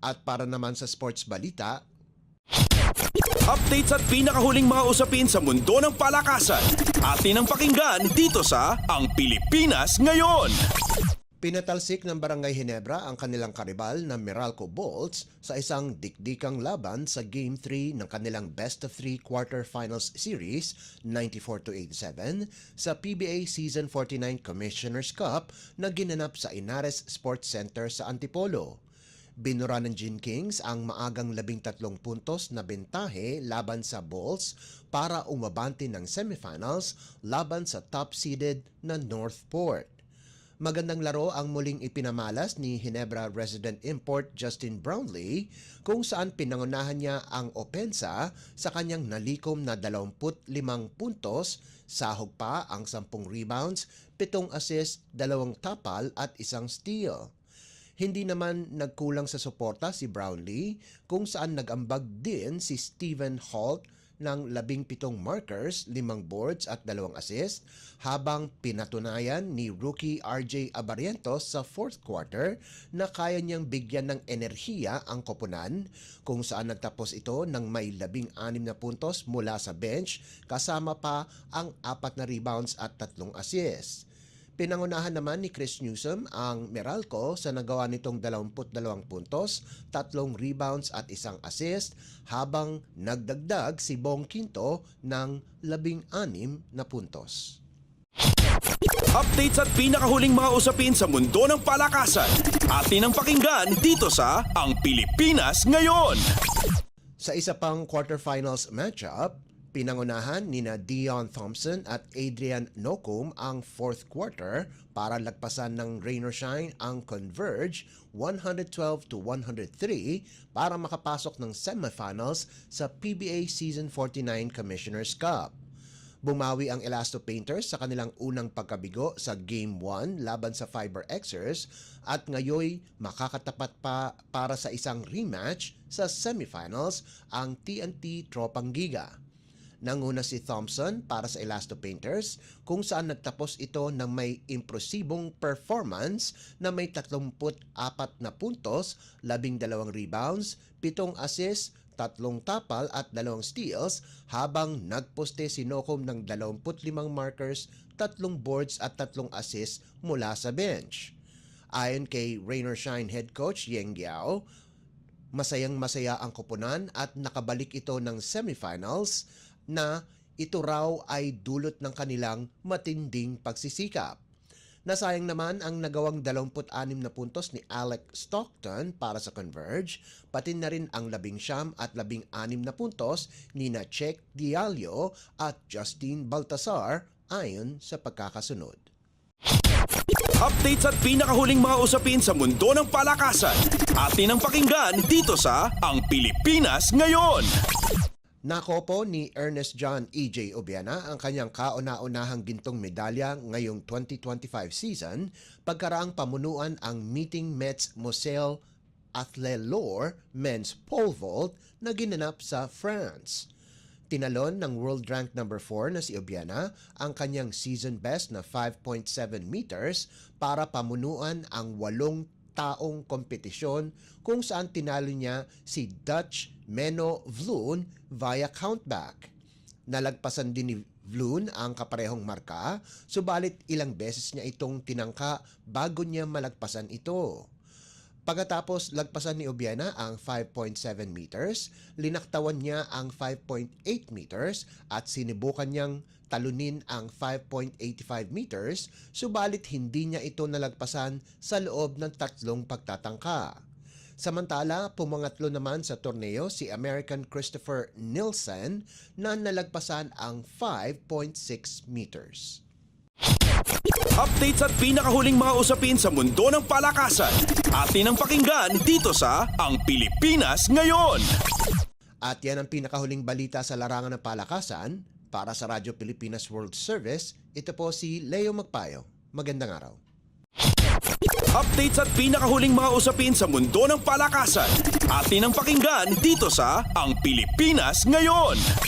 At para naman sa sports balita, Updates at pinakahuling mga usapin sa mundo ng palakasan. Atin ang pakinggan dito sa Ang Pilipinas Ngayon. pinatalsik ng Barangay Ginebra ang kanilang karibal na Meralco Bolts sa isang dikdikang laban sa Game 3 ng kanilang Best of 3 Quarterfinals Series 94-87 sa PBA Season 49 Commissioner's Cup na ginanap sa Inares Sports Center sa Antipolo. Binura ng Gin Kings ang maagang 13 puntos na bentahe laban sa Bulls para umabante ng semifinals laban sa top-seeded na Northport. Magandang laro ang muling ipinamalas ni Ginebra resident import Justin Brownlee kung saan pinangunahan niya ang opensa sa kanyang nalikom na 25 puntos, sahog pa ang 10 rebounds, 7 assists, 2 tapal at 1 steal. Hindi naman nagkulang sa suporta si Brownlee kung saan nag-ambag din si Stephen Holt ng 17 markers, 5 boards at 2 assists habang pinatunayan ni rookie RJ Abarientos sa fourth quarter na kaya niyang bigyan ng enerhiya ang koponan kung saan nagtapos ito ng may 16 na puntos mula sa bench kasama pa ang 4 na rebounds at 3 assists. Pinangunahan naman ni Chris Newsom ang Meralco sa nagawa nitong 22 puntos, 3 rebounds at 1 assist habang nagdagdag si Bong Quinto ng 16 na puntos. Updates at pinakahuling mga usapin sa mundo ng palakasan. Atin ang pakinggan dito sa Ang Pilipinas Ngayon. Sa isa pang quarterfinals matchup, pinangunahan nina Dion Thompson at Adrian Nocum ang fourth quarter para lagpasan ng rain or shine ang Converge 112-103 para makapasok ng semifinals sa PBA Season 49 Commissioner's Cup. Bumawi ang Elasto Painters sa kanilang unang pagkabigo sa Game 1 laban sa Fiber Xers at ngayoy makakatapat pa para sa isang rematch sa semifinals ang TNT Tropang Giga. Nanguna si Thompson para sa Elasto Painters kung saan nagtapos ito ng may impresibong performance na may 34 na puntos, 12 rebounds, 7 assists, 3 tapal at 2 steals habang nagposte si Nocum ng 25 markers, 3 boards at 3 assists mula sa bench. Ayon kay Rain or Shine head coach Yeng Giao, masayang-masaya ang koponan at nakabalik ito ng semifinals na ito raw ay dulot ng kanilang matinding pagsisikap. Nasayang naman ang nagawang 26 na puntos ni Alec Stockton para sa Converge, pati na rin ang 19 at 16 na puntos ni Check Diallo at Justine Baltasar ayon sa pagkakasunod. Updates at pinakahuling mga usapin sa mundo ng palakasan. Atin ang pakinggan dito sa Ang Pilipinas Ngayon. Nakopo ni Ernest John E.J. Obiana ang kanyang kauna-unahang gintong medalya ngayong 2025 season pagkaraang pamunuan ang Meeting Mets Moselle Athlelor Men's Pole Vault na ginanap sa France. Tinalon ng world rank number 4 na si Obiana ang kanyang season best na 5.7 meters para pamunuan ang 8 taong kompetisyon kung saan tinalo niya si Dutch Menno Vloon via countback. Nalagpasan din ni Vloon ang kaparehong marka, subalit ilang beses niya itong tinangka bago niya malagpasan ito. Pagkatapos lagpasan ni Obiana ang 5.7 meters, linaktawan niya ang 5.8 meters at sinubukan niyang talunin ang 5.85 meters, subalit hindi niya ito nalagpasan sa loob ng 3 pagtatangka. Samantala, pumangatlo naman sa torneo si American Christopher Nielsen na nalagpasan ang 5.6 meters. Updates at pinakahuling mga usapin sa mundo ng palakasan. Atin ang pakinggan dito sa Ang Pilipinas Ngayon. At yan ang pinakahuling balita sa larangan ng palakasan. Para sa Radyo Pilipinas World Service, ito po si Leo Magpayo. Magandang araw. Updates at pinakahuling mga usapin sa mundo ng palakasan. Atin ang pakinggan dito sa Ang Pilipinas Ngayon.